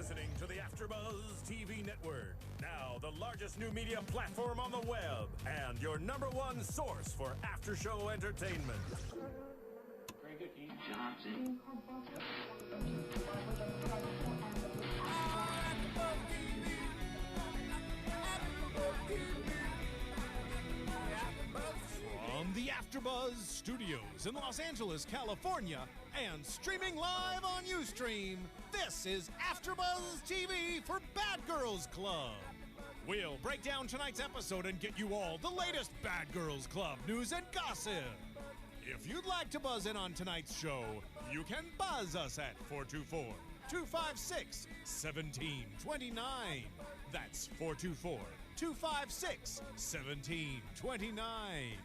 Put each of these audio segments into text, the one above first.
listening to the AfterBuzz TV network, now the largest new media platform on the web, and your #1 source for after-show entertainment. Johnson. From the AfterBuzz Studios in Los Angeles, California, and streaming live on Ustream, this is AfterBuzz TV for Bad Girls Club. We'll break down tonight's episode and get you all the latest Bad Girls Club news and gossip. If you'd like to buzz in on tonight's show, you can buzz us at 424-256-1729. That's 424-256-1729.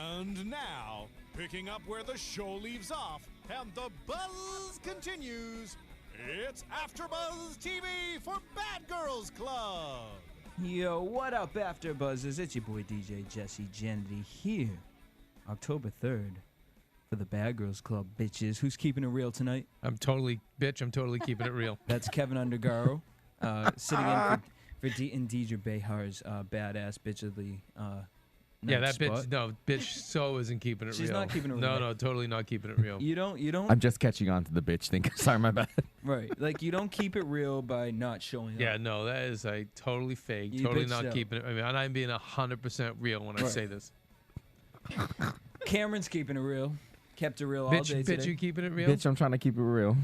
And now, picking up where the show leaves off and the buzz continues, it's AfterBuzz TV for Bad Girls Club. Yo, what up, AfterBuzzers? It's your boy DJ Jesse Janedy here, October 3rd, for the Bad Girls Club, bitches. Who's keeping it real tonight? I'm totally keeping it real. That's Keven Undergaro, sitting in for Deidre Behar's badass bitch of the yeah, that spot. bitch so isn't keeping it real. She's not keeping it real. No, totally not keeping it real. You don't. I'm just catching on to the bitch thing. Sorry, my bad. Right, like you don't keep it real by not showing Yeah, up. no, that is totally fake. You Totally bitched not out. keeping it. I mean, I'm being 100% real when I say this. Cameron's keeping it real. Kept it real all Bitch, day today. you keeping it real? Bitch, I'm trying to keep it real.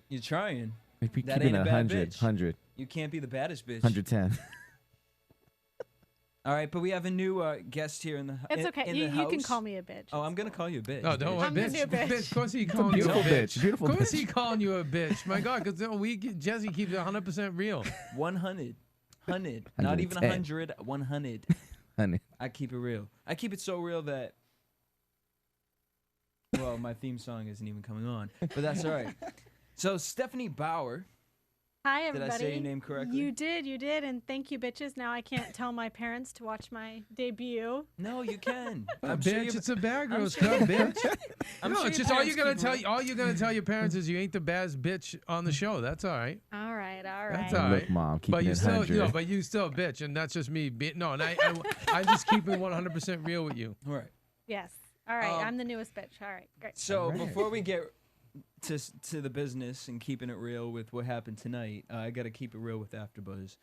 You're trying. If you That keeping ain't a it bad 100, bitch. 100, You can't be the baddest bitch. 110. All right, but we have a new guest here in the It's okay. in You the can house. call me a bitch. Oh, I'm gonna call you a bitch. No, don't. I'm the Bitch, new bitch. Of course he calling you a Beautiful bitch. bitch. Beautiful Of course bitch. he calling you a bitch. My God, because Jesse keeps it 100% real. 100. 100. Not even 110. 100. 100. Honey. I keep it real. I keep it so real that. Well, my theme song isn't even coming on, but that's all right. So Stephanie Bauer. Hi, Did everybody. I say your name correctly? You did, and thank you, bitches. Now I can't tell my parents to watch my debut. No, you can. Bitch, it's a Bad I'm Girls sure Club, bitch. I'm No, sure it's your just all parents you're gonna keep tell. it All you're gonna tell your parents is you ain't the baddest bitch on the show. That's all right. All right. That's all right. Look, Mom, keeping But you it still, 100. but you still a bitch, and that's just me. No, and I'm just keeping 100% real with you. All right. Yes. All right. Um, I'm the newest bitch. All right. Great. So All right. before we get to the business and keeping it real with what happened tonight, I got to keep it real with AfterBuzz.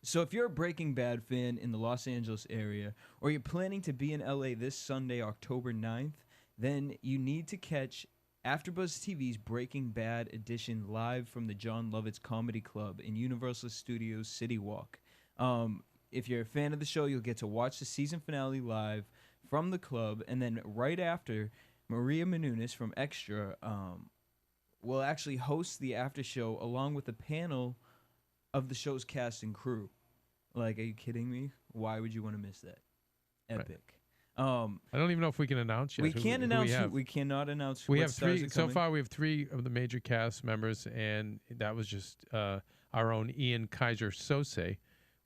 So if you're a Breaking Bad fan in the Los Angeles area, or you're planning to be in LA this Sunday, October 9th, then you need to catch AfterBuzz TV's Breaking Bad edition live from the John Lovitz Comedy Club in Universal Studios City Walk. If you're a fan of the show, you'll get to watch the season finale live from the club, and then right after, Maria Menounos from Extra will actually host the after show along with a panel of the show's cast and crew. Like, are you kidding me? Why would you want to miss that? Epic. I don't even know if we can announce yet. We who- can't who announce. We, have. We cannot announce. We what have stars three. are So coming. far, we have 3 of the major cast members, and that was just our own Ian Kaiser Sose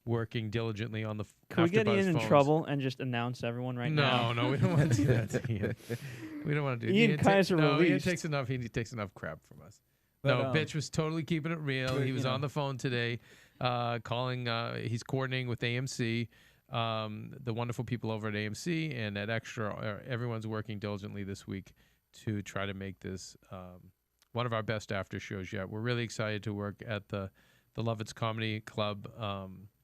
working diligently on the Can we get AfterBuzz Ian in phones. trouble and just announce everyone right now? No, we don't want to do that to Ian. We don't want to do Ian Kaiser Ian released. takes enough. He takes enough crap from us. But, No, bitch was totally keeping it real. but, He was you know. on the phone today, calling. He's coordinating with AMC, the wonderful people over at AMC and at Extra. Everyone's working diligently this week to try to make this one of our best after shows yet. We're really excited to work at the Lovitz Comedy Club.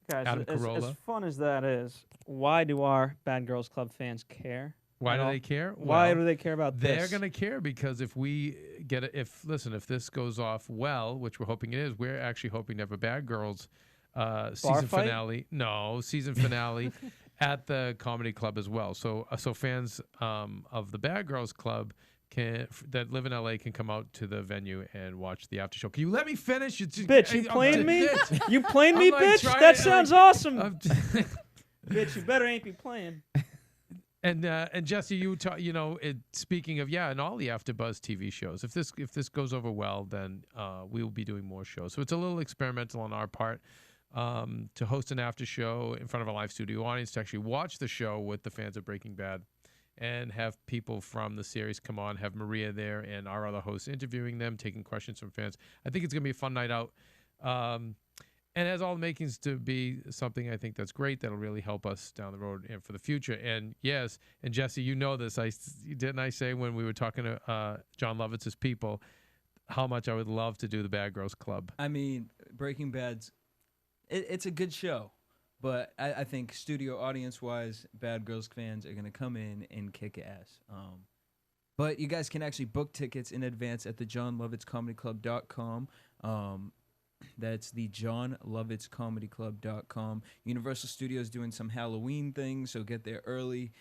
Guys, Adam as Carolla. fun as that is, why do our Bad Girls Club fans care? Why at do all? they care? Why Well, do they care about They're this? going to care because if we get it, if this goes off well, which we're hoping it is, we're actually hoping to have a Bad Girls season fight? finale. No, season finale at the comedy club as well. So fans of the Bad Girls Club that live in LA can come out to the venue and watch the after show. Can you let me finish? Bitch, you playing me? Bitch. You playing me, I'm, like, bitch? trying That to, sounds like, awesome. I'm Bitch, you better ain't be playing. And Jesse, speaking of and all the AfterBuzz TV shows. If this goes over well, then we will be doing more shows. So it's a little experimental on our part to host an after show in front of a live studio audience to actually watch the show with the fans of Breaking Bad, and have people from the series come on, have Maria there and our other hosts interviewing them, taking questions from fans. I think it's going to be a fun night out. And has all the makings to be something I think that's great that'll really help us down the road and for the future. And yes, and Jesse, you know this. Didn't I say when we were talking to John Lovitz's people how much I would love to do the Bad Girls Club? I mean, Breaking Bad's it's a good show, but I think studio audience-wise, Bad Girls fans are going to come in and kick ass. But you guys can actually book tickets in advance at the johnlovitzcomedyclub.com. That's the johnlovitzcomedyclub.com. Universal Studios doing some Halloween things, so get there early.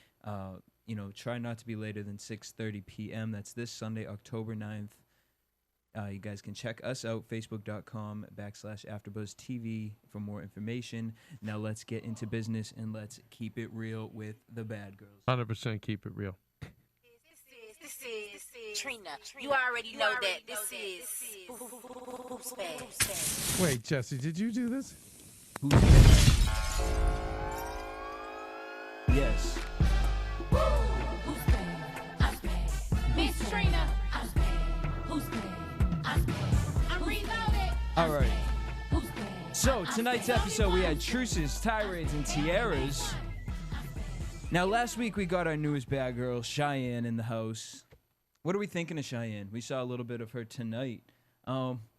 Try not to be later than 6:30 p.m. That's this Sunday, October 9th. You guys can check us out, facebook.com/AfterBuzzTV for more information. Now let's get into business and let's keep it real with the Bad Girls. 100% keep it real. This is Trina. You already know that. This is Who's Bad? Wait, Jesse, did you do this? Who's bad? Yes. Who's bad? I'm bad. Miss Trina. I'm bad. Who's bad? I'm bad. I'm reloaded. All right. Who's bad? So tonight's episode, we had Truces, Tirades, and Tiaras. Now, last week we got our newest bad girl, Cheyenne, in the house. What are we thinking of Cheyenne? We saw a little bit of her tonight.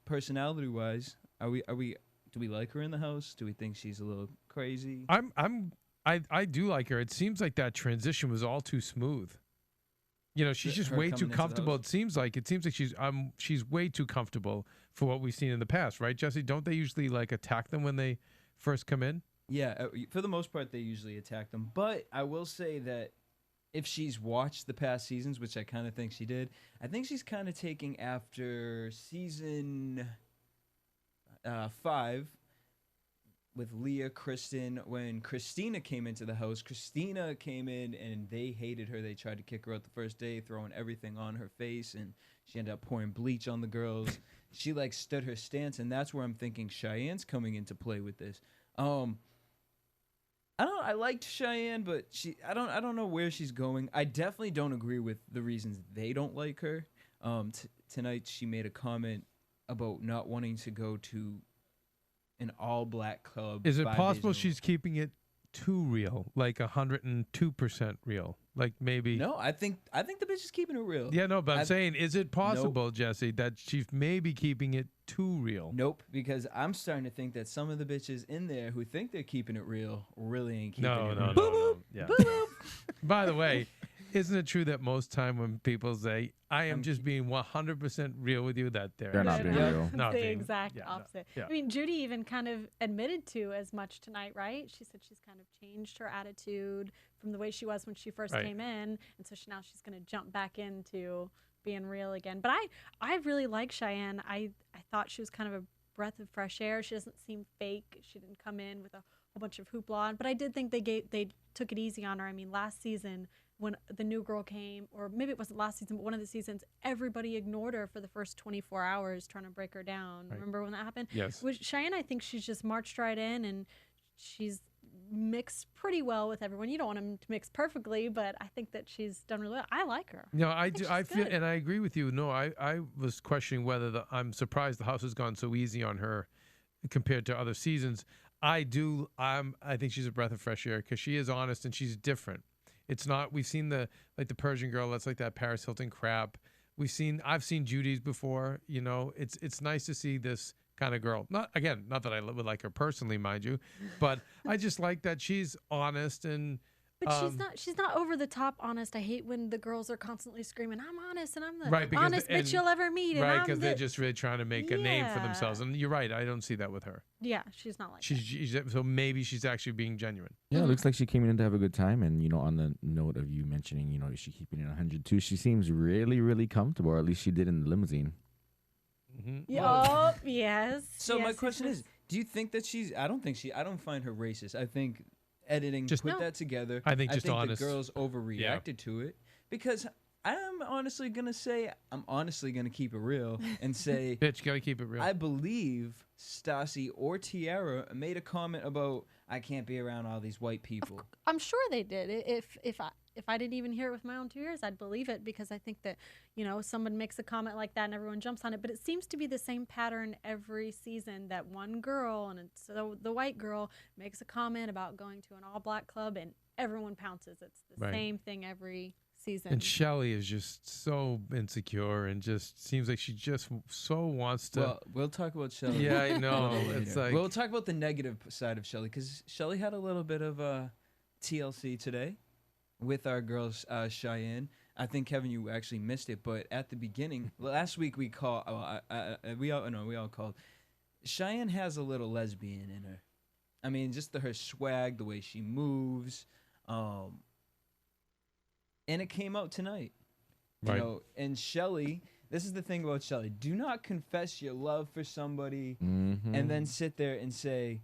Personality-wise, do we like her in the house? Do we think she's a little crazy? I do like her. It seems like that transition was all too smooth. You know, she's just Her way coming too into the comfortable. house? It seems like she's way too comfortable for what we've seen in the past, right, Jesse? Don't they usually like attack them when they first come in? Yeah, for the most part, they usually attack them. But I will say that if she's watched the past seasons, which I kind of think she did, I think she's kind of taking after season 5 with Leah, Kristen. When Christina came into the house, Christina came in and they hated her. They tried to kick her out the first day, throwing everything on her face, and she ended up pouring bleach on the girls. She like stood her stance, and that's where I'm thinking Cheyenne's coming into play with this. I liked Cheyenne, but I don't know where she's going. I definitely don't agree with the reasons they don't like her. Tonight she made a comment about not wanting to go to an all-black club. Is it 5 days possible in a row. she's keeping it too real, like 102% real? Like maybe. No, I think the bitch is keeping it real. Yeah, no, but I'm saying, is it possible, Jesse, that she's maybe keeping it too real? Nope, because I'm starting to think that some of the bitches in there who think they're keeping it real really ain't keeping it real. No. Yeah. By the way, isn't it true that most time when people say, I am just being 100% real with you, that they're not being real. Not the being- exact yeah, no, opposite. yeah. I mean, Judi even kind of admitted to as much tonight, right? She said she's kind of changed her attitude from the way she was when she first Right. came in, and so now she's going to jump back into being real again. But I really like Cheyenne. I thought she was kind of a breath of fresh air. She doesn't seem fake. She didn't come in with a whole bunch of hoopla, but I did think they took it easy on her. I mean, last season, when the new girl came, or maybe it wasn't last season, but one of the seasons, everybody ignored her for the first 24 hours trying to break her down. Right. Remember when that happened? Yes. With Cheyenne, I think she's just marched right in, and she's mixed pretty well with everyone. You don't want them to mix perfectly, but I think that she's done really well. I like her. No, I do. she's I feel, good. and I agree with you. No, I was questioning whether I'm surprised the house has gone so easy on her compared to other seasons. I think she's a breath of fresh air because she is honest and she's different. It's not. We've seen the Persian girl. That's like that Paris Hilton crap. I've seen Judy's before. You know, it's nice to see this kind of girl. Not that I would like her personally, mind you, but I just like that she's honest and. But she's not over the top honest. I hate when the girls are constantly screaming, "I'm honest and I'm the Right, because honest bitch you'll ever meet." And Right, I'm because they're just really trying to make a name for Yeah. themselves. And you're right. I don't see that with her. Yeah, she's not like that. So maybe she's actually being genuine. Yeah, it looks like she came in to have a good time. And, on the note of you mentioning, is she keeping it 102? She seems really, really comfortable, or at least she did in the limousine. Mm-hmm. Oh, yes. So yes, my yes, question yes. is, do you think that I don't find her racist. I think editing Just- put No. that together. I think just honest. the girls overreacted to it because I'm honestly gonna say I'm honestly gonna keep it real and say, Bitch, gotta keep it real. I believe Stassi or Tiara made a comment about I can't be around all these white people. I'm sure they did. If I didn't even hear it with my own 2 ears, I'd believe it, because I think that, someone makes a comment like that and everyone jumps on it. But it seems to be the same pattern every season, that one girl, and it's the white girl, makes a comment about going to an all-black club and everyone pounces. It's the same thing every season. And Shelly is just so insecure and just seems like she just so wants to. Well, we'll talk about Shelly. Yeah, I know. It's like we'll talk about the negative side of Shelly, because Shelly had a little bit of TLC today with our girls Cheyenne. I think, Keven, you actually missed it, but at the beginning last week we called. We all called. Cheyenne has a little lesbian in her. I mean, just her swag, the way she moves, and it came out tonight. Right. And Shelly. This is the thing about Shelly. Do not confess your love for somebody and then sit there and say,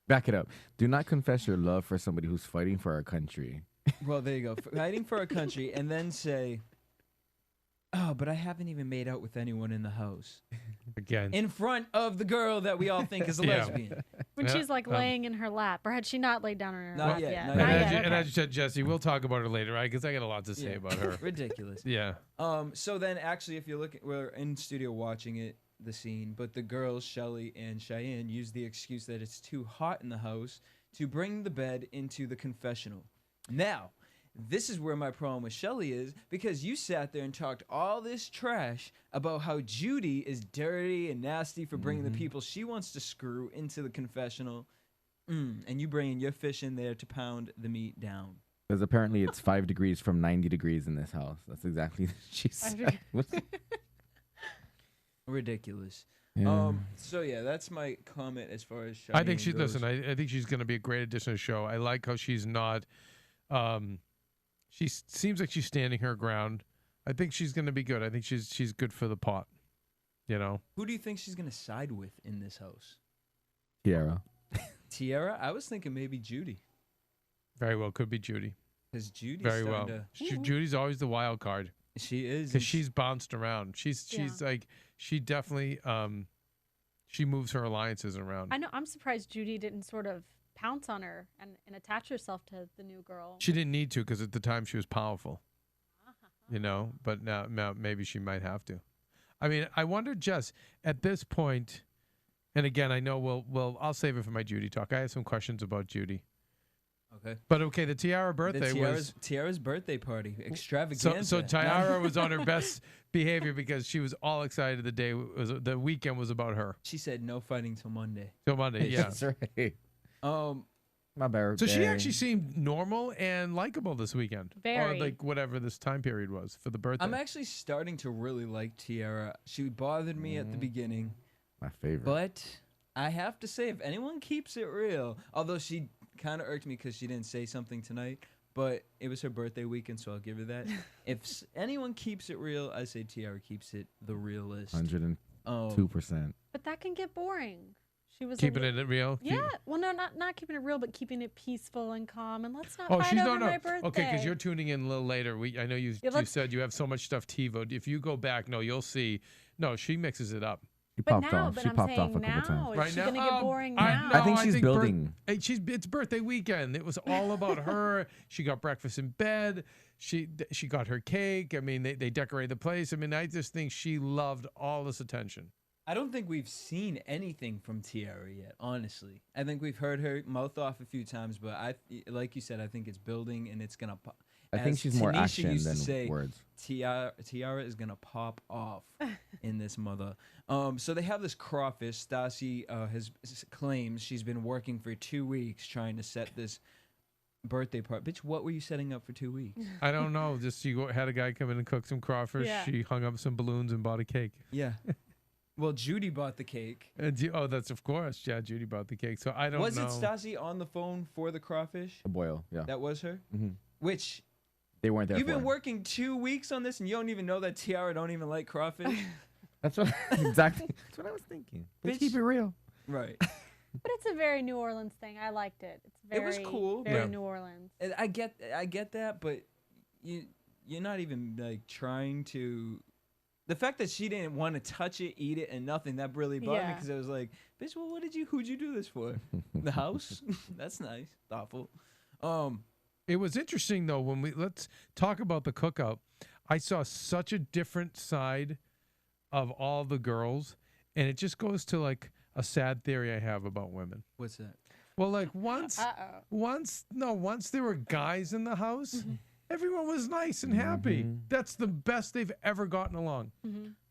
Back it up. Do not confess your love for somebody who's fighting for our country. well, there you go. Fighting for our country, and then say, oh, but I haven't even made out with anyone in the house. Again. In front of the girl that we all think is a Yeah. lesbian. When Yeah, she's like laying in her lap, or had she not laid down on her Not lap yet, yet? not Not yet. yet, And okay. as you said, Jesse, we'll talk about her later, right? Because I got a lot to say Yeah. about her. Ridiculous. Yeah. So then, actually, if you're looking, we're in studio watching it, the scene, but the girls, Shelly and Cheyenne, use the excuse that it's too hot in the house to bring the bed into the confessional. Now, this is where my problem with Shelly is, because you sat there and talked all this trash about how Judi is dirty and nasty for bringing the people she wants to screw into the confessional, and you bringing your fish in there to pound the meat down. Because apparently it's 5 degrees from 90 degrees in this house. That's exactly what she said. Ridiculous. Yeah. So yeah, that's my comment as far as Cheyenne I think goes. I think she's going to be a great addition to the show. I like how she's not. She seems like she's standing her ground. I think she's going to be good. I think she's good for the pot. Who do you think she's gonna side with in this house? Tiara. Tiara? I was thinking maybe Judi, Very well could be Judi. because Judy's Very well. starting Judy's always the wild card to. She is, because she's bounced around. She's like she definitely she moves her alliances around. I know. I'm surprised Judi didn't sort of pounce on her and attach herself to the new girl. She didn't need to because at the time she was powerful. But now maybe she might have to. I mean, I wonder, Jess, at this point, and again, I know I'll save it for my Judi talk. I have some questions about Judi. okay. But okay, the Tiara birthday was Tiara's birthday party extravaganza. so Tiara was on her best behavior because she was all excited. The weekend was about her. She said no fighting till Monday. Till Monday, yeah. That's right. My birthday. So she actually seemed normal and likable this weekend. Very. Or like whatever this time period was for the birthday. I'm actually starting to really like Tiara. She bothered me at the beginning, My favorite. but I have to say, if anyone keeps it real, although she kind of irked me because she didn't say something tonight, but it was her birthday weekend, so I'll give her that. If anyone keeps it real, I say Tiara keeps it the realest. 102%. But that can get boring. She was keeping it real. Yeah. Well, no, not keeping it real, but keeping it peaceful and calm. And let's not Oh, fight she's over no. my birthday. Okay, because you're tuning in a little later. I know you let's- said you have so much stuff TiVoed. If you go back, you'll see. No, she mixes it up. She But popped now, off. but She I'm popped saying off a couple now, times. is Right she now, gonna get boring now? I think she's building. It's birthday weekend. It was all about her. She got breakfast in bed. She got her cake. I mean, they decorated the place. I mean, I just think she loved all this attention. I don't think we've seen anything from Tiara yet, honestly. I think we've heard her mouth off a few times, but like you said, I think it's building and it's gonna pop. I think As she's more Tanisha action used to than say, words. Tiara is gonna pop off in this mother. So they have this crawfish. Stassi claims she's been working for 2 weeks trying to set this birthday party. Bitch, what were you setting up for 2 weeks? I don't know. Just she had a guy come in and cook some crawfish. Yeah. She hung up some balloons and bought a cake. Yeah. Well, Judi bought the cake. And that's of course. Yeah, Judi bought the cake. So I don't know. Was it Stassi on the phone for the crawfish? A boil, yeah. That was her? Mhm. Which, They weren't there you've for been her. working 2 weeks on this and you don't even know that Tiara don't even like crawfish? That's what exactly. That's what I was thinking. Let's Bitch. keep it real. Right. But it's a very New Orleans thing. I liked it. It's very, It was cool, very but- New Orleans. And I get that, but you're not even like trying to. The fact that she didn't want to touch it, eat it, and nothing, that really bothered me Yeah. because I was like, bitch, well, who'd you do this for? The house? That's nice. Thoughtful. It was interesting though let's talk about the cookout. I saw such a different side of all the girls, and it just goes to like a sad theory I have about women. What's that? Well, like once there were guys in the house, everyone was nice and happy. That's the best they've ever gotten along.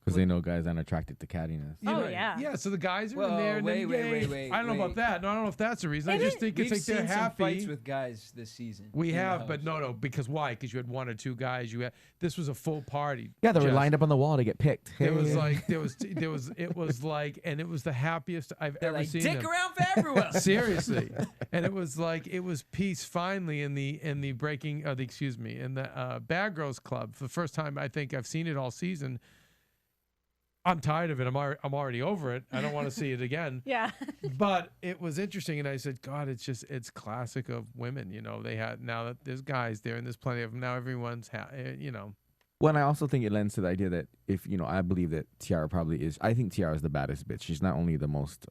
Because they know guys aren't attracted to cattiness. Oh, know, yeah. Yeah, so the guys are in Well, there. And wait, then, wait, yay. wait, I don't know about wait. that. No, I don't know if that's the reason. I just think it's We've like they're seen some happy. fights with guys this season. We in the have, but house. no, because why? Because you had one or two guys. This was a full party. Yeah, they were Jess. lined up on the wall to get picked. It was like it was the happiest I've They're ever like, seen dick them. around for everyone. Seriously, and it was peace finally in the Bad Girls Club for the first time. I think I've seen it all season. I'm tired of it. I'm already over it. I don't want to see it again. Yeah. But it was interesting, and I said, God, it's classic of women. They had, now that there's guys there and there's plenty of them. Now everyone's Well, and I also think it lends to the idea that if, I believe that Tiara probably is, I think Tiara is the baddest bitch. She's not only the most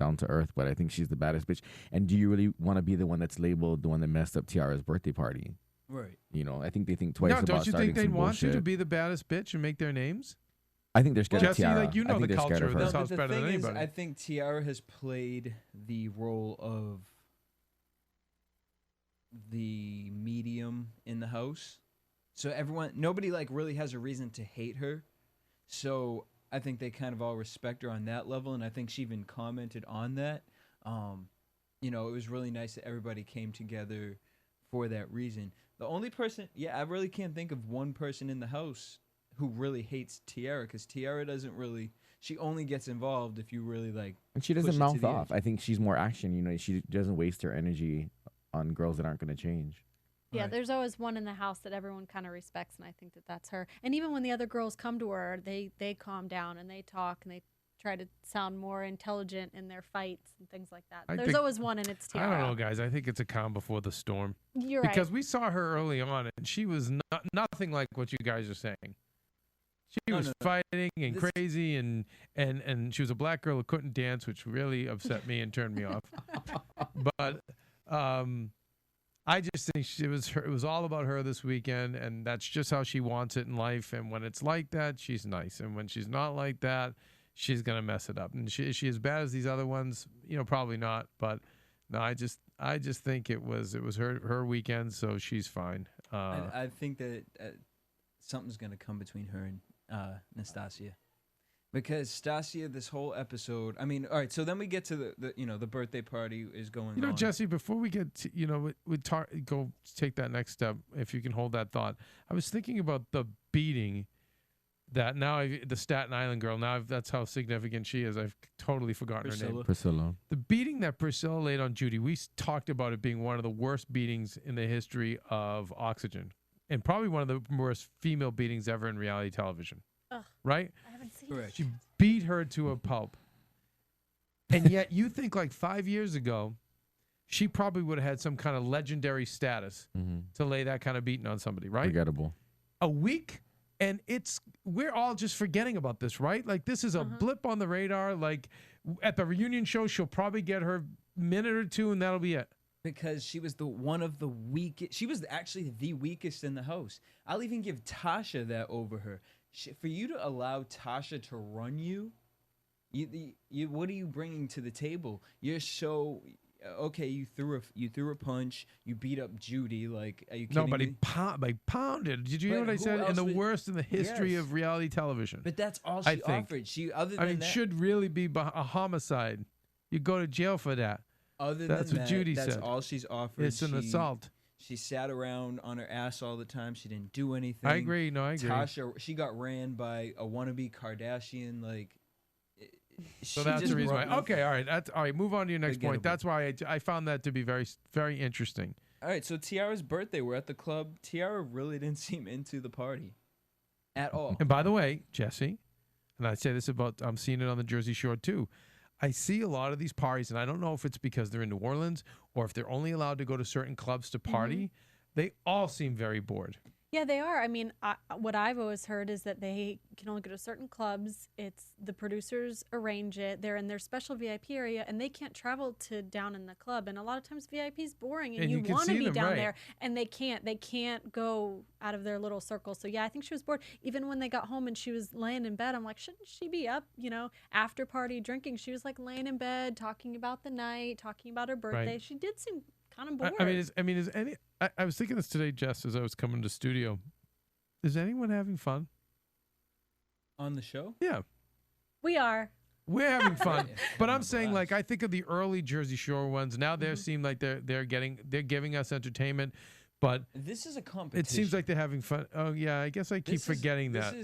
down to earth, but I think she's the baddest bitch. And do you really want to be the one that's labeled the one that messed up Tiara's birthday party? Right. I think they think twice No, about don't you starting think they'd some want you to bullshit. be the baddest bitch and make their names? I think they're scared of Jesse, Tiara. like, you know I think the they're scared culture of of her. this house but the better than thing is, anybody. I think Tiara has played the role of the medium in the house. So nobody like really has a reason to hate her. So I think they kind of all respect her on that level. And I think she even commented on that. It was really nice that everybody came together for that reason. The only person, I really can't think of one person in the house who really hates Tiara, because Tiara doesn't really, she only gets involved if you really like. And she push doesn't it to mouth the off. edge. I think she's more action. She doesn't waste her energy on girls that aren't going to change. Yeah, Right. there's always one in the house that everyone kind of respects, and I think that that's her. And even when the other girls come to her, they calm down and they talk and they try to sound more intelligent in their fights and things like that. I There's think- always one, and it's I Tiara. don't know, guys. I think it's a calm before the storm. You're Because right. we saw her early on, and she was nothing like what you guys are saying. She No, was no. fighting and This- crazy, and she was a black girl who couldn't dance, which really upset me and turned me off. But I just think it was all about her this weekend, and that's just how she wants it in life. And when it's like that, she's nice, and when she's not like that, she's gonna mess it up. And is she as bad as these other ones? Probably not. But no, I just think it was her weekend, so she's fine. I think that something's gonna come between her and Nastasia, because Stasia this whole episode. I mean, all right. So then we get to the birthday party is going on. Jesse, before we get to, go take that next step, if you can hold that thought. I was thinking about the beating that the Staten Island girl, that's how significant she is. I've totally forgotten her name. Priscilla. The beating that Priscilla laid on Judi, we talked about it being one of the worst beatings in the history of Oxygen, and probably one of the worst female beatings ever in reality television. Ugh. Right? I haven't seen Correct. it. She beat her to a pulp. And yet you think like 5 years ago, she probably would have had some kind of legendary status to lay that kind of beating on somebody, right? Forgettable. A week, and we're all just forgetting about this, right? Like, this is a blip on the radar. Like, at the reunion show, she'll probably get her minute or two, and that'll be it. Because she was one of the weakest. She was actually the weakest in the house. I'll even give Tasha that over her. For you to allow Tasha to run you, what are you bringing to the table? You're so okay. You threw a punch. You beat up Judi. Like, are you kidding Nobody me? pounded. Did you hear But what I who said? In else the would- worst in the history Yes. of reality television. But that's all I she think. offered. Other I than mean, that, should really be a homicide. You go to jail for that. other that's than what that, Judi that's said. all she's offered. It's an assault. She sat around on her ass all the time. She didn't do anything. I agree. No, I agree. Tasha, she got ran by a wannabe Kardashian. Like, So that's the reason why. Okay, all right. All right. Move on to your next point. Forgettable. That's why I found that to be very, very interesting. All right, so Tiara's birthday. We're at the club. Tiara really didn't seem into the party at all. And by the way, Jesse, and I say this about, I'm seeing it on the Jersey Shore too. I see a lot of these parties, and I don't know if it's because they're in New Orleans or if they're only allowed to go to certain clubs to party. They all seem very bored. Yeah, they are. I mean, what I've always heard is that they can only go to certain clubs. It's the producers arrange it. They're in their special VIP area, and they can't travel to down in the club. And a lot of times VIP is boring, and you can want to see be them, down right. there, and they can't. They can't go out of their little circle. So, yeah, I think she was bored. Even when they got home and she was laying in bed, I'm like, shouldn't she be up, after party drinking? She was, like, laying in bed, talking about the night, talking about her birthday. Right. She did seem kind of bored. I was thinking this today, Jess, as I was coming to studio. Is anyone having fun On the show? Yeah, We are. we're having fun. But I'm saying, blast. like, I think of the early Jersey Shore ones. Now they seem like they're giving us entertainment, but This is a competition. it seems like they're having fun. Oh yeah, I guess I keep forgetting that.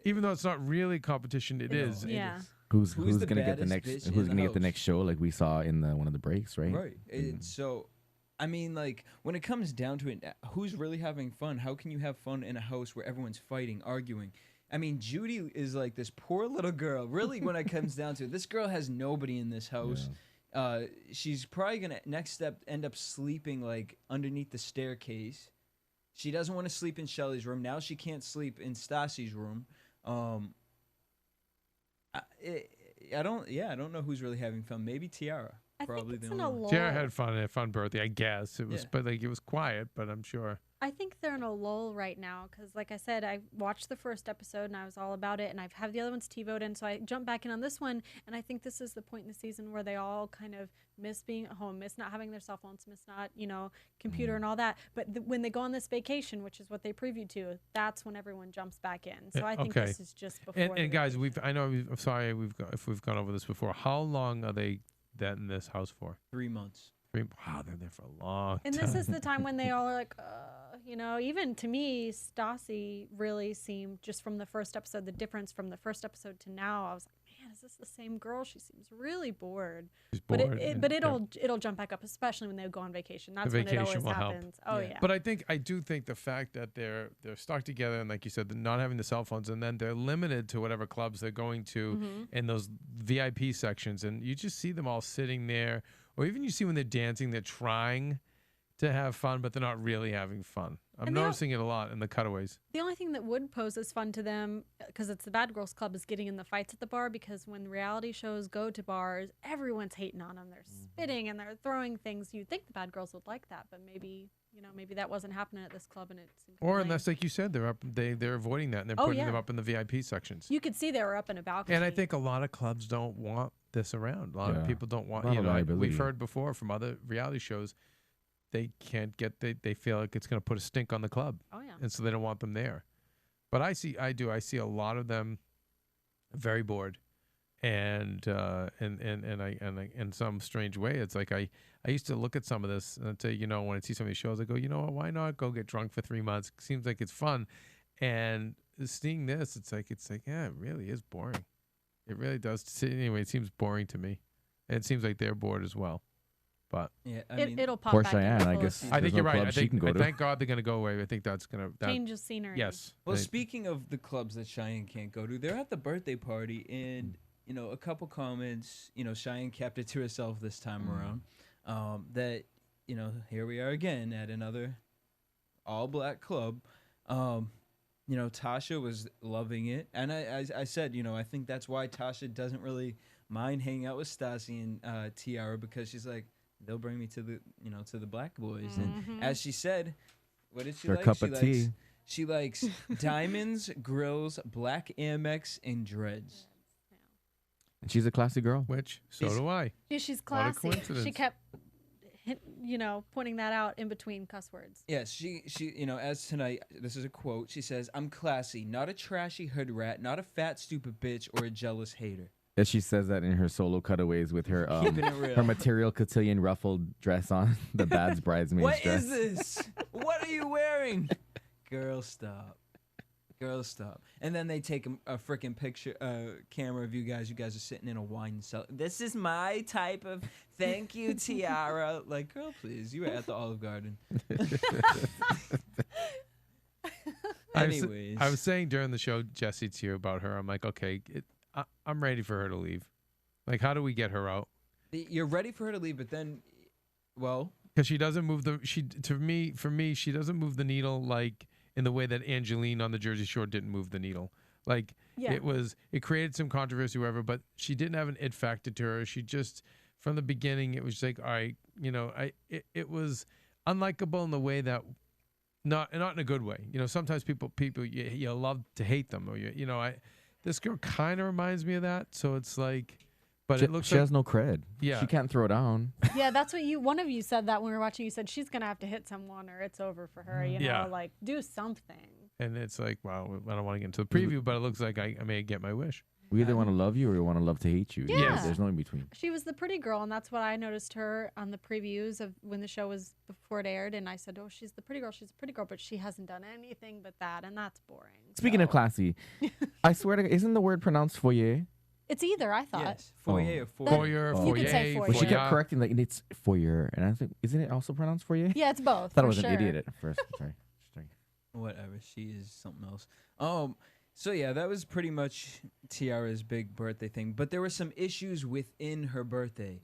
Even though it's not really competition, it is. Yeah. Who's the gonna get the baddest next? bitch Who's in gonna the get the house? next show? Like we saw in one of the breaks, right? Right. So, I mean, like, when it comes down to it, who's really having fun? How can you have fun in a house where everyone's fighting, arguing? I mean, Judi is like this poor little girl. Really, when it comes down to it, this girl has nobody in this house. She's probably going to, next step, end up sleeping, like, underneath the staircase. She doesn't want to sleep in Shelly's room. Now she can't sleep in Stassi's room. I don't know who's really having fun. Maybe Tiara. I Probably think it's the in only a one. lull. Tiara had fun and a fun birthday, I guess. It was, Yeah. but like it was quiet. But I'm sure. I think they're in a lull right now because, like I said, I watched the first episode and I was all about it, and I've had the other ones TiVoed in, so I jumped back in on this one, and I think this is the point in the season where they all kind of miss being at home, miss not having their cell phones, miss not, computer and all that. But when they go on this vacation, which is what they previewed to, that's when everyone jumps back in. So I think Okay. this is just before. And the guys, vacation. I'm sorry if we've gone over this before. How long are they in this house for? 3 months. Wow, they're there for a long And time. this is the time when they all are like, even to me, Stassi really seemed, just from the first episode, the difference from the first episode to now, I was like, man, is this the same girl? She seems really bored. She's But bored. it'll jump back up, especially when they go on vacation. That's The when it always vacation will help. happens. Oh Yeah. yeah. But I do think the fact that they're stuck together and, like you said, they're not having the cell phones, and then they're limited to whatever clubs they're going to in those VIP sections, and you just see them all sitting there, or even you see when they're dancing, they're trying to have fun, but they're not really having fun. I'm And they noticing it a lot in the cutaways. The only thing that would pose as fun to them, because it's the Bad Girls Club, is getting in the fights at the bar. Because when reality shows go to bars, everyone's hating on them. They're spitting and they're throwing things. You'd think the Bad Girls would like that, but maybe that wasn't happening at this club, and it seemed kinda Or lame. unless, like you said, they're avoiding that and they're putting them up in the VIP sections. You could see they were up in a balcony. And I think a lot of clubs don't want this around. A lot of Yeah. people don't want. A lot of We've liability. heard before from other reality shows, they can't get. They feel like it's going to put a stink on the club, Oh yeah. and so they don't want them there. But I see a lot of them very bored, and in some strange way, it's like I used to look at some of this and I'd say, when I see some of these shows, I go, why not go get drunk for 3 months? Seems like it's fun, and seeing this, it's like yeah, it really is boring. It really does. Anyway, it seems boring to me, and it seems like they're bored as well. But Yeah, It'll pop Poor back in Cheyenne, the I full guess. season. I think There's you're no right. club she can go to. Thank God they're going to go away. I think that's going to change of scenery. Yes. Well, They- speaking of the clubs that Cheyenne can't go to, they're at the birthday party, and a couple comments. Cheyenne kept it to herself this time around. That here we are again at another all-black club. Tasha was loving it, and I said, I think that's why Tasha doesn't really mind hanging out with Stacey and Tiara, because she's like, they'll bring me to the black boys, and as she said, what did she Their like? cup She of likes- tea. She likes diamonds, grills, black Amex, and dreads. And she's a classy girl. Which so Is- do I. Yeah, she's What a classy. coincidence. She kept, pointing that out in between cuss words. Yes, she as tonight, this is a quote. She says, "I'm classy, not a trashy hood rat, not a fat stupid bitch or a jealous hater." And she says that in her solo cutaways with her Keeping it real. her material cotillion ruffled dress on, the Bad's bridesmaid's What dress. is this? What are you wearing? Girl, stop. Girl, stop. And then they take a freaking picture, camera of you guys. You guys are sitting in a wine cellar. This is my type of thank you, Tiara. Like, girl, please. You were at the Olive Garden. Anyways. I was saying during the show, Jesse, to you about her. I'm like, okay, I'm ready for her to leave. Like, how do we get her out? You're ready for her to leave, but then, well, Because she doesn't move for me, she doesn't move the needle like in the way that Angeline on the Jersey Shore didn't move the needle. Like Yeah. it created some controversy, whatever, but she didn't have an it factor to her. She just, from the beginning, it was just like, all right, it was unlikable in the way that, not in a good way. Sometimes people you love to hate them, or this girl kind of reminds me of that. So it's like, but She, it looks she like, has no cred. Yeah. She can't throw down. Yeah, that's what one of you said that when we were watching. You said she's gonna have to hit someone or it's over for her. Yeah. Like do something. and it's like, wow, I don't want to get into the preview, but it looks like I may get my wish. We either want to love you or we want to love to hate you. Yeah. There's no in between. She was the pretty girl, and that's what I noticed her on the previews of when the show was before it aired. And I said, "Oh, she's the pretty girl. She's a pretty girl, but she hasn't done anything but that, and that's boring." Speaking of So- classy, I swear to God, isn't the word pronounced foyer? it's either. I thought. yes, foyer or foyer. Foyer, Oh. You could say foyer, foyer. Well, she kept foyer. correcting like it's foyer, and I was like, isn't it also pronounced foyer? Yeah, it's both. I thought I for was sure. an idiot at first. Sorry. Whatever, she is something else. So yeah, that was pretty much Tiara's big birthday thing. But there were some issues within her birthday.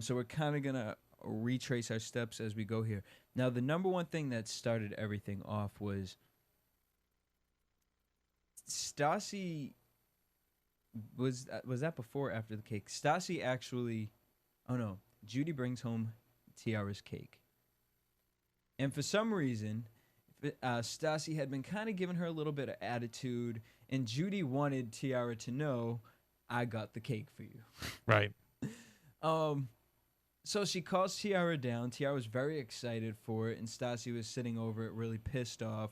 So we're kind of gonna retrace our steps as we go here. Now, the number one thing that started everything off was Stassi. Was that before or after the cake? Stassi actually, oh no, Judi brings home Tiara's cake, and for some reason, Stassi had been kind of giving her a little bit of attitude, and Judi wanted Tiara to know, I got the cake for you. Right. So she calls Tiara down. Tiara was very excited for it, and Stassi was sitting over it, really pissed off.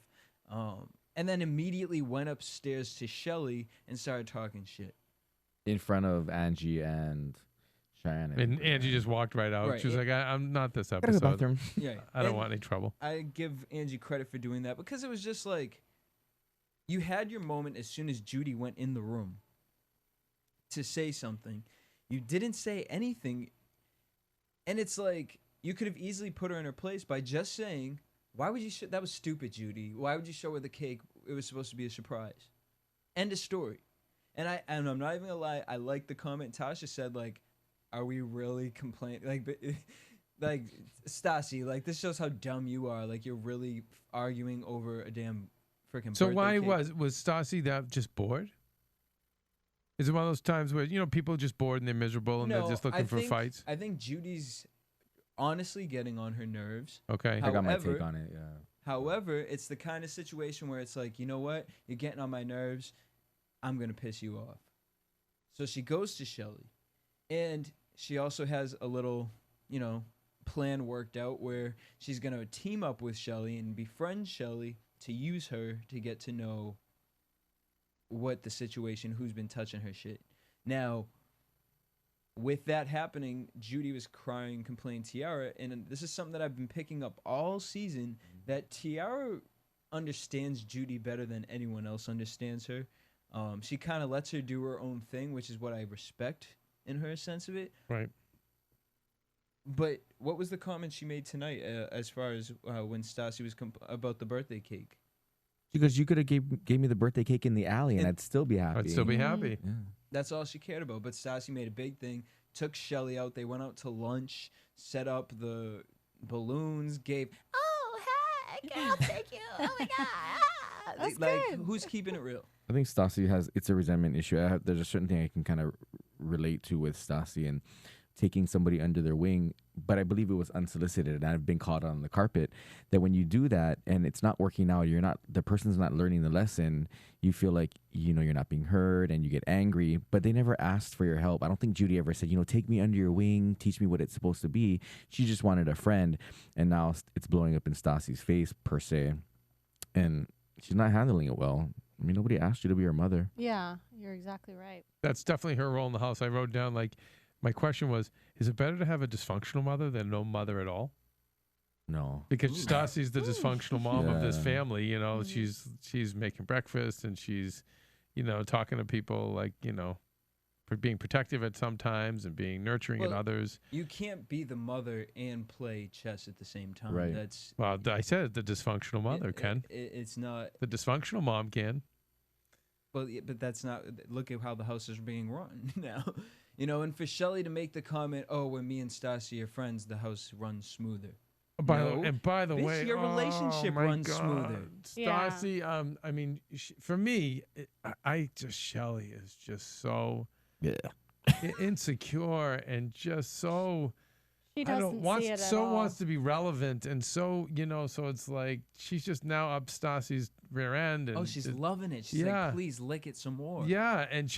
And then immediately went upstairs to Shelly and started talking shit. In front of Angie and Cheyenne. And Angie just walked right out. Right. She was like, I'm not this Gotta go to the episode. bathroom. Yeah, I don't and want any trouble. I give Angie credit for doing that because it was just like, you had your moment as soon as Judi went in the room to say something. You didn't say anything. And it's like, you could have easily put her in her place by just saying, why would you that was stupid, Judi. Why would you show her the cake? It was supposed to be a surprise. End of story. And I'm not even gonna lie, I like the comment Tasha said, like, are we really complaining? Like Stassi, like, this shows how dumb you are. Like, you're really arguing over a damn freaking So birthday why cake. was Stassi that just bored? Is it one of those times where, people are just bored and they're miserable and they're just looking for fights? I think Judy's honestly getting on her nerves. Okay. I got my However- take on it, yeah. However, it's the kind of situation where it's like, you know what? You're getting on my nerves. I'm going to piss you off. So she goes to Shelly. And she also has a little, plan worked out where she's going to team up with Shelly and befriend Shelly to use her to get to know what the situation, who's been touching her shit. Now, with that happening, Judi was crying, complaining Tiara, and this is something that I've been picking up all season, that Tiara understands Judi better than anyone else understands her. She kind of lets her do her own thing, which is what I respect in her sense of it. Right. But what was the comment she made tonight as far as when Stassi was about the birthday cake? Because you could have gave me the birthday cake in the alley and I'd still be happy. I'd still be happy. Yeah. That's all she cared about. But Stassi made a big thing, took Shelly out. They went out to lunch, set up the balloons, gave, oh, hey, girl, thank you. Oh, my God. That's like, good. who's keeping it real? I think Stassi it's a resentment issue. There's a certain thing I can kind of relate to with Stassi and taking somebody under their wing, but I believe it was unsolicited, and I've been caught on the carpet that when you do that and it's not working out, the person's not learning the lesson, you feel like, you're not being heard and you get angry, but they never asked for your help. I don't think Judi ever said, take me under your wing, teach me what it's supposed to be. She just wanted a friend, and now it's blowing up in Stassi's face per se, and she's not handling it well. I mean, nobody asked you to be her mother. Yeah, you're exactly right. That's definitely her role in the house. I wrote down, my question was, is it better to have a dysfunctional mother than no mother at all? No. Because Stassi's the dysfunctional mom of this Yeah. family. She's making breakfast and she's, talking to people being protective at some times and being nurturing at Well, others. You can't be the mother and play chess at the same time. Right. That's Well, I said the dysfunctional mother can. It's not. The dysfunctional mom can. But that's not. Look at how the house is being run now. You know, and for Shelly to make the comment, "Oh, when me and Stassi are friends, the house runs smoother." By No, the bitch, way, your relationship my runs God. smoother. Yeah. Stassi, I mean, for me, I just Shelly is just so insecure and just so. She I doesn't don't want see it at so all. wants to be relevant and so so it's like she's just now up Stassi's rear end. And Oh, she's loving it. She's yeah. like, "Please lick it some more." Yeah, and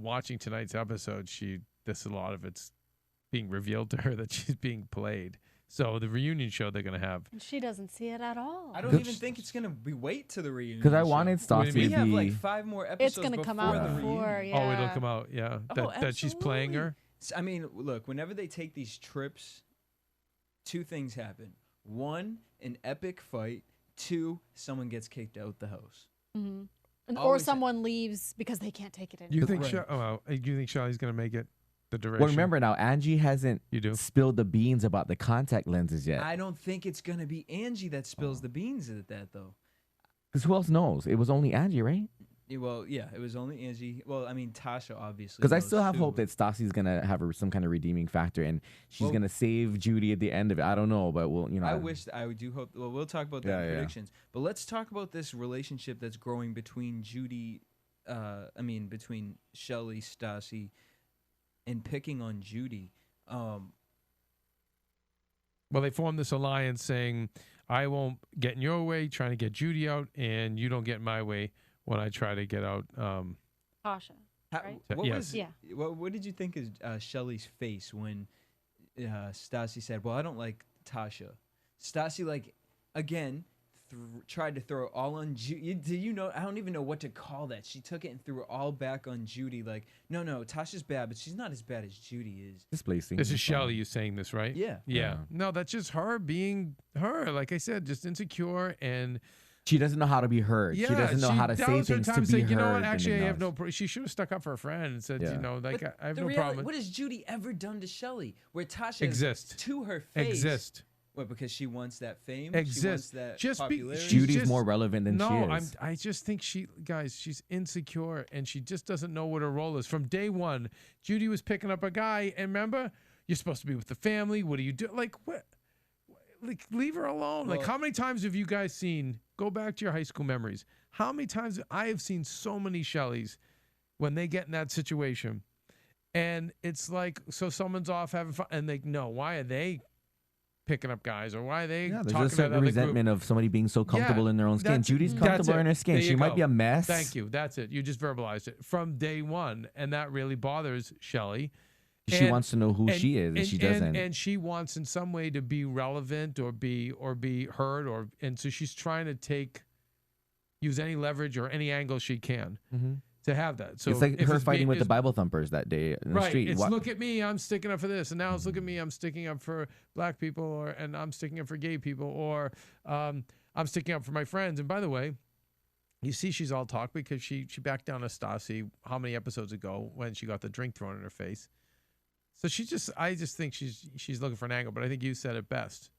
watching tonight's episode, a lot of it's being revealed to her that she's being played. So the reunion show they're gonna have. And she doesn't see it at all. I don't even think it's gonna be wait to the reunion. Because I show. wanted What do you Stassi mean? to We have be. like 5 more episodes. It's gonna come before out the before, reunion. yeah. Oh, it'll come out, yeah. Oh, That she's playing her. I mean, look, whenever they take these trips, 2 things happen. 1, an epic fight. 2, someone gets kicked out the house. Mhm. Or Always someone leaves because they can't take it anymore. You think Right. you think Shelly's gonna make it the duration? Well, remember now, Angie hasn't You do? spilled the beans about the contact lenses yet. I don't think it's gonna be Angie that spills the beans at that though. Because who else knows? It was only Angie, right? Well, yeah, it was only Angie. Well, I mean, Tasha obviously. Because I knows still have too. hope that Stassi's gonna have some kind of redeeming factor, and she's Well- gonna save Judi at the end of it. I don't know, but we'll, I wish I do hope. Well, we'll talk about that in Yeah. predictions. But let's talk about this relationship that's growing between Judi. Between Shelly, Stassi, and picking on Judi. Well, they formed this alliance saying, "I won't get in your way, trying to get Judi out, and you don't get in my way when I try to get out." Tasha. Right? What Yes. was? Yeah. What did you think of Shelly's face when Stassi said, "Well, I don't like Tasha." Stassi, like, again, tried to throw it all on Judi. Did you know? I don't even know what to call that. She took it and threw it all back on Judi. Like, no, Tasha's bad, but she's not as bad as Judi is. displacing. This is Shelly. You saying this, right? Yeah. Yeah. No, that's just her being her. Like I said, just insecure and. She doesn't know how to be heard. Yeah, she doesn't know how to that say was her things time to be say, heard. you know what? and Actually, I have acknowledged. no. She should have stuck up for a friend and said, Yeah. like I have The no reality- problem. What has Judi ever done to Shelly? Where Tasha Exist. to her face. Exist. What, because she wants that fame? She wants Exist. that Just be- popularity? she's Judy's just- more relevant than No, she is. I just think she's insecure and she just doesn't know what her role is. From day one, Judi was picking up a guy, and remember, you're supposed to be with the family. What do you do? Like what? Like leave her alone. Like Well- how many times have you guys seen? Go back to your high school memories. How many times I have seen so many Shellys when they get in that situation, and it's like so someone's off having fun, and they know why are they picking up guys or why are they Yeah, talking there's a to certain another resentment group? of somebody being so comfortable in their own skin. that's- Judy's that's comfortable it. in her skin. There She you might go. be a mess. Thank you. That's it. You just verbalized it from day one, and that really bothers Shelly. She wants to know who she is, and she doesn't. And she wants in some way to be relevant or be heard, and so she's trying to use any leverage or any angle she can to have that. So it's like if her it's fighting being- with the it's- Bible thumpers that day in the Right. street. It's What- look at me, I'm sticking up for this, and now it's look at me, I'm sticking up for black people, and I'm sticking up for gay people, or I'm sticking up for my friends. And by the way, you see, she's all talk because she backed down to Stassi how many episodes ago when she got the drink thrown in her face. So I just think she's looking for an angle, but I think you said it best.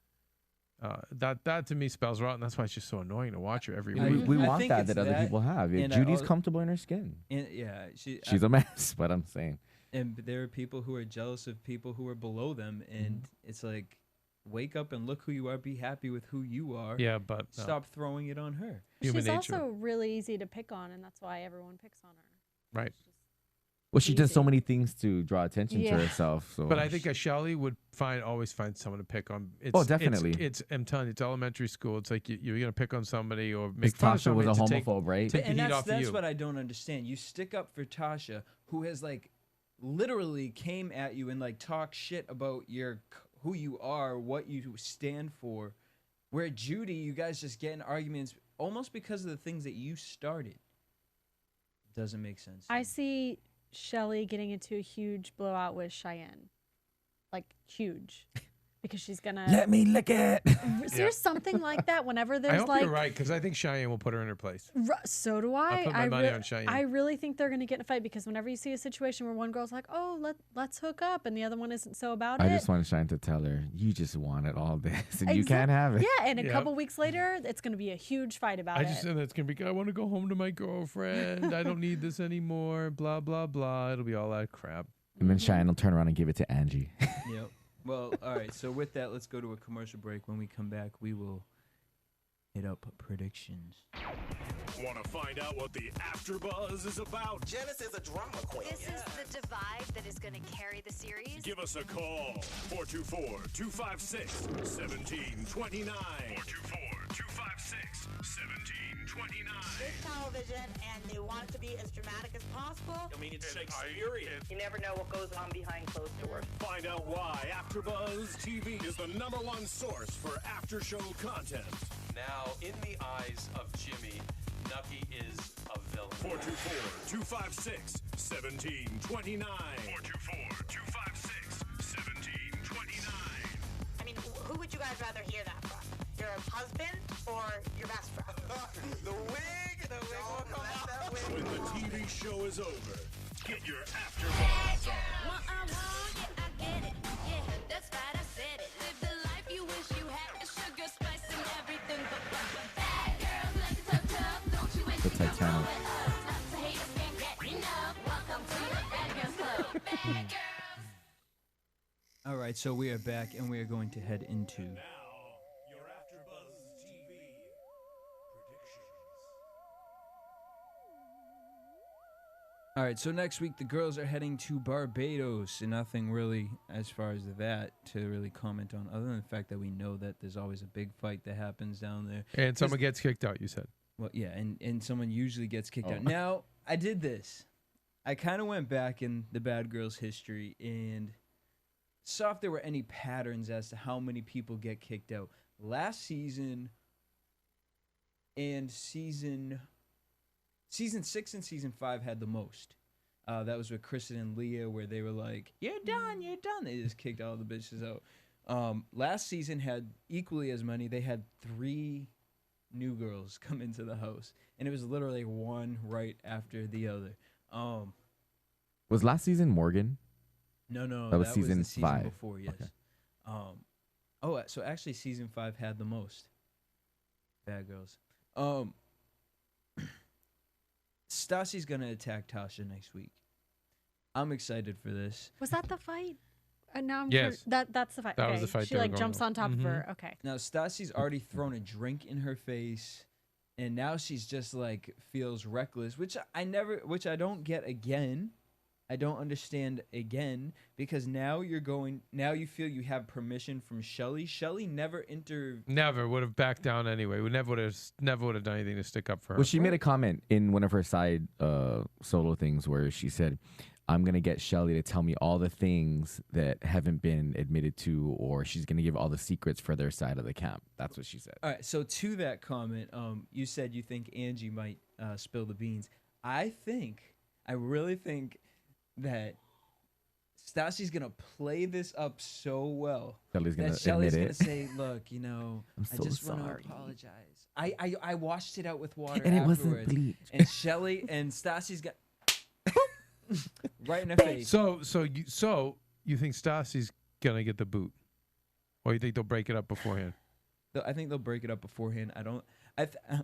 That to me spells her out, and that's why it's just so annoying to watch her every I- week. we I want think that it's other that, people have. and I Judy's al- comfortable in her skin. And yeah, She's a mess, but I'm saying. and there are people who are jealous of people who are below them, and it's like, wake up and look who you are. Be happy with who you are. Yeah, but no. Stop throwing it on her. Human She's nature. also really easy to pick on, and that's why everyone picks on her. Right. Well, she does so Easy. many things to draw attention Yeah. to herself. So. But I think a Shelly would always find someone to pick on. definitely. I'm telling you, it's elementary school. It's like you're gonna pick on somebody or Because make fun of Tasha was somebody a to take- homophobe, right? take the And heat that's off of you. what I don't understand. You stick up for Tasha, who has like literally came at you and like talk shit about who you are, what you stand for. Where Judi, you guys just get in arguments almost because of the things that you started. Doesn't make sense. I see Shelly getting into a huge blowout with Cheyenne. Like, huge. because she's gonna Let me lick it. There's something like that whenever I there's hope like you're right, because I think Cheyenne will put her in her place. So do I. I'll put my money on Cheyenne. I really think they're gonna get in a fight because whenever you see a situation where one girl's like, "Oh, let's hook up," and the other one isn't so about it. I just want Cheyenne to tell her, you just wanted all this and you can't have it. Yeah, and a couple weeks later, it's gonna be a huge fight about it. I just said that's gonna be. I want to go home to my girlfriend. I don't need this anymore. Blah blah blah. It'll be all that crap. And then Cheyenne will turn around and give it to Angie. Yep. Well, all right. So with that, let's go to a commercial break. When we come back, we will hit up predictions. Want to find out what the AfterBuzz is about? Janice is a drama queen. This is the divide that is going to carry the series. Give us a call. 424-256-1729. 424-256-1729. It's television, and they want it to be as dramatic as possible. I mean, it's Shakespearean. You never know what goes on behind closed doors. Find out why AfterBuzz TV is the #1 source for after-show content. Now, in the eyes of Jimmy, Nucky is a villain. 424-256-1729. 424-256-1729. I mean, who would you guys rather hear that from? Your husband or your best friend? The wig will come out. When the TV show is over, get your AfterBuzz on. What I want, yeah, I get it. Yeah, that's right, I said it. Live the life you wish you had. Sugar, spice, and everything. But bad girls like to tough. Don't you wish The you could Titanic. roll with us? Lots of haters can't get enough. Welcome to the Bad Girls Club. Bad girls. All right. So we are back, and we are going to head into. Now, your AfterBuzz TV predictions. All right. So next week, the girls are heading to Barbados, and nothing really as far as that to really comment on, other than the fact that we know that there's always a big fight that happens down there. And someone gets kicked out. You said. Well, yeah, and someone usually gets kicked out. Now, I did this. I kind of went back in the Bad Girls history and saw if there were any patterns as to how many people get kicked out. Last season and season 6 and season 5 had the most. That was with Kristen and Leah, where they were like, "You're done, you're done." They just kicked all the bitches out. Last season had equally as many. They had 3 new girls come into the house, and it was literally one right after the other. Was last season Morgan? No, That was season the season 5. before. Yes. Okay. So actually, season 5 had the most Bad Girls. Stassi's gonna attack Tasha next week. I'm excited for this. Was that the fight? Now I'm Yes. that's the fight. That okay. was the fight She they were like going jumps over. on top of her. Okay. Now Stassi's already thrown a drink in her face, and now she's just like feels reckless, which I don't get again. I don't understand again, because now you feel you have permission from Shelly. Shelly never Never would have backed down anyway. We never would have done anything to stick up for her. Well, she made a comment in one of her side solo things where she said, "I'm going to get Shelly to tell me all the things that haven't been admitted to, or she's going to give all the secrets for their side of the camp." That's what she said. All right, so to that comment, you said you think Angie might spill the beans. I really think that Stassi's gonna play this up so well Shelly's going that to Shelly's admit gonna it. say, "Look, I'm I so just want to sorry. apologize. I washed it out with water And it afterwards." wasn't bleach. And Shelly and Stassi's got right in her face. So you think Stassi's gonna get the boot, or you think they'll break it up beforehand? I think they'll break it up beforehand.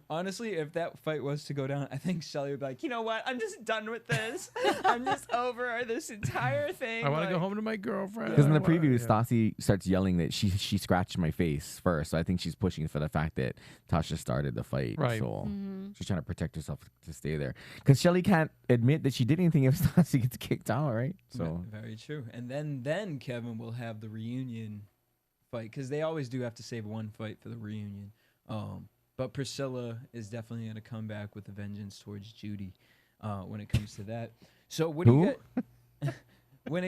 Honestly, if that fight was to go down, I think Shelly would be like, "You know what? I'm just done with this. I'm just over this entire thing. I want to like, go home to my girlfriend." Because in the I wanna- preview, yeah. Stassi starts yelling that she scratched my face first. So I think she's pushing for the fact that Tasha started the fight. Right. So she's trying to protect herself to stay there. Because Shelly can't admit that she did anything if Stassi gets kicked out, right? So Very true. And then Kevin will have the reunion fight, because they always do have to save one fight for the reunion. But Priscilla is definitely going to come back with a vengeance towards Judi when it comes to that. So what do you what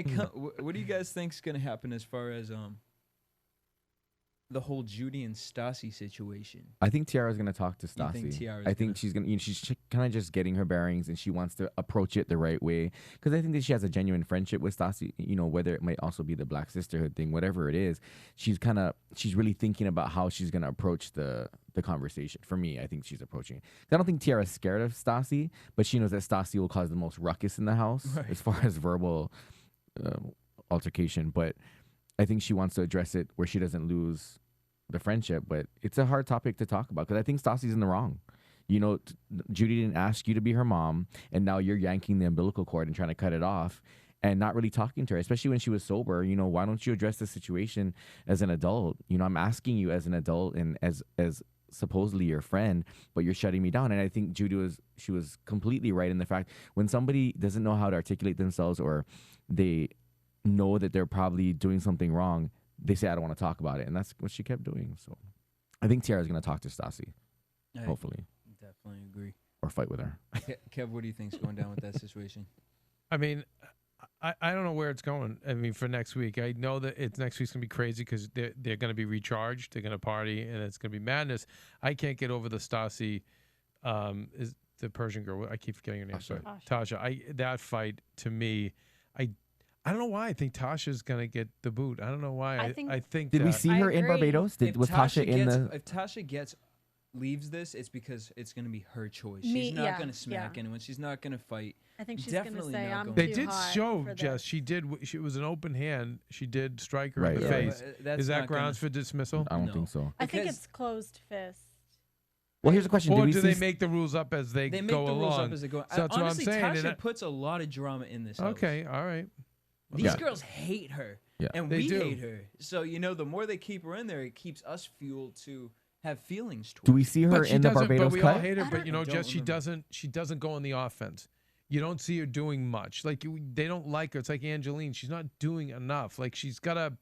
do you guys think is going to happen as far as the whole Judi and Stassi situation? I think Tiara's gonna talk to You think Stassi. Tiara's I think gonna- she's gonna. She's kind of just getting her bearings, and she wants to approach it the right way. Because I think that she has a genuine friendship with Stassi. Whether it might also be the Black sisterhood thing, whatever it is, she's really thinking about how she's gonna approach the conversation. For me, I think she's approaching it. I don't think Tiara's scared of Stassi, but she knows that Stassi will cause the most ruckus in the house as far as verbal altercation. But I think she wants to address it where she doesn't lose the friendship. But it's a hard topic to talk about because I think Stassi's in the wrong. Judi didn't ask you to be her mom, and now you're yanking the umbilical cord and trying to cut it off and not really talking to her, especially when she was sober. Why don't you address the situation as an adult? I'm asking you as an adult and as supposedly your friend, but you're shutting me down. And I think Judi was completely right in the fact when somebody doesn't know how to articulate themselves or they know that they're probably doing something wrong, they say, I don't want to talk about it. And that's what she kept doing. So I think Tiara's going to talk to Stassi, hopefully. Definitely agree. Or fight with her. Kev, what do you think's going down with that situation? I mean, I don't know where it's going. I mean, for next week, I know that next week's gonna be crazy because they're gonna be recharged. They're gonna party, and it's gonna be madness. I can't get over the Stassi, is the Persian girl. I keep forgetting her name. Sorry, Tasha. That fight to me, I don't know why I think Tasha's gonna get the boot. I don't know why. I think. Did we see her in Barbados? Was Tasha in the? If Tasha leaves this, it's because it's going to be her choice. Me- She's not yeah, going to smack yeah. anyone. She's not going to fight. I think she's going to Definitely say, not I'm going They to. did hot show for Jess. this. She did. She was an open hand. She did strike her Right, in the right. face. But that's Is that not gonna- grounds for dismissal? I don't No. think so. I think Because- it's closed fist. Well, here's a question. Or Did we do see they make the rules up as they They make go the rules along? up as they go. So that's Honestly, what I'm saying. Tasha and I- puts a lot of drama in this house. okay, all right. These Yeah. girls hate her. Yeah. And They we do. hate her. So, the more they keep her in there, it keeps us fueled to have feelings towards Do we see her But she in the doesn't. Barbados But we all cut? hate her. I But don't- Jess, she remember. doesn't go on the offense. You don't see her doing much. Like they don't like her. It's like Angeline. She's not doing enough. Like she's gotta.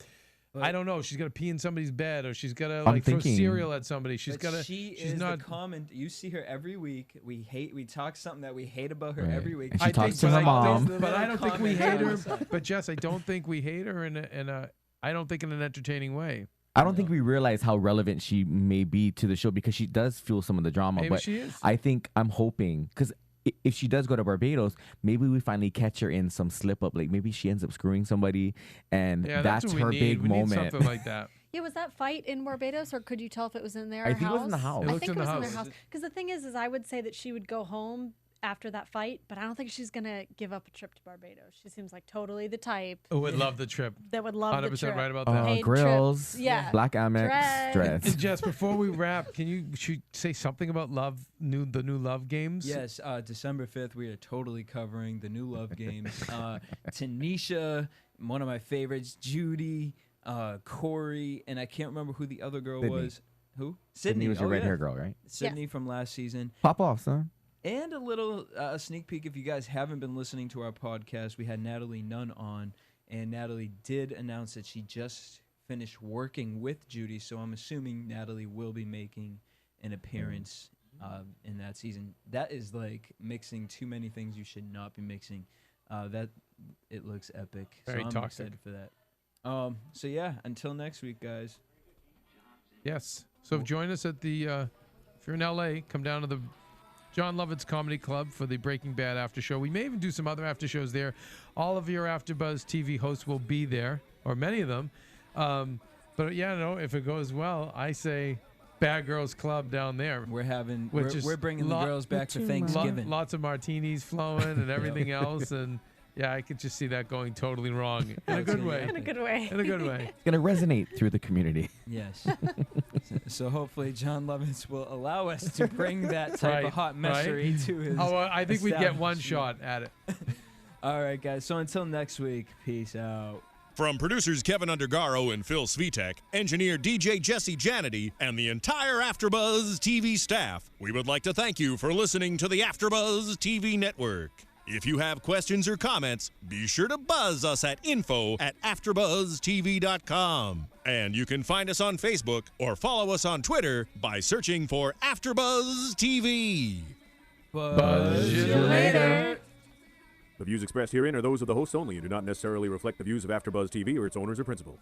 I don't know. She's gotta pee in somebody's bed, or she's gotta like throw thinking- cereal at somebody. She's But gotta. She she's is not. the common. You see her every week. We talk something that we hate about her Right. every week. And she I talks think, to but her I mom. don't- But I don't think we Comments hate on her. the side. But Jess, I don't think we hate her in a. I don't think in an entertaining way. I don't think we realize how relevant she may be to the show because she does fuel some of the drama. Maybe but she is. I'm hoping because if she does go to Barbados, maybe we finally catch her in some slip up. Like maybe she ends up screwing somebody, and Yeah, that's what we her need. big we moment. Need something like that. Yeah, was that fight in Barbados, or could you tell if it was in their I house? think it was in the house. It I looked think in it was the in their house. house. Because the thing is I would say that she would go home after that fight, but I don't think she's gonna give up a trip to Barbados. She seems like totally the type Who would love the trip? that would love 100% the trip. right about that. Paid Grills, trips. Yeah. Black Amex, Dress. dress. Jess, before we wrap, can you say something about the new Love games? Yes, December 5th, we are totally covering the new Love Games. Tanisha, one of my favorites, Judi, Corey, and I can't remember who the other girl Sydney. was. Who? Sydney was your Oh, red yeah. hair girl, right? Sydney from last season. Pop off, son. And a little sneak peek, if you guys haven't been listening to our podcast, we had Natalie Nunn on, and Natalie did announce that she just finished working with Judi, so I'm assuming Natalie will be making an appearance in that season. That is like mixing too many things you should not be mixing. It looks epic. Very so I'm toxic. excited for that. So yeah, until next week, guys. Yes. So join us at the, if you're in LA, come down to the John Lovett's Comedy Club for the Breaking Bad after show. We may even do some other after shows there. All of your AfterBuzz TV hosts will be there, or many of them. But yeah, no, if it goes well, I say Bad Girls Club down there. We're bringing the girls back for Thanksgiving. Lots of martinis flowing and everything else, and yeah, I could just see that going totally wrong in a good way. In a good way. In a good way. It's gonna resonate through the community. Yes. so hopefully John Lovitz will allow us to bring that type of hot messery to his. Oh, I think we get one establishment. shot at it. All right, guys. So until next week, peace out. From producers Keven Undergaro and Phil Svitek, engineer DJ Jesse Janedy, and the entire AfterBuzz TV staff, we would like to thank you for listening to the AfterBuzz TV network. If you have questions or comments, be sure to buzz us at info@AfterBuzzTV.com. And you can find us on Facebook or follow us on Twitter by searching for AfterBuzz TV. Buzz you later. The views expressed herein are those of the hosts only and do not necessarily reflect the views of AfterBuzz TV or its owners or principals.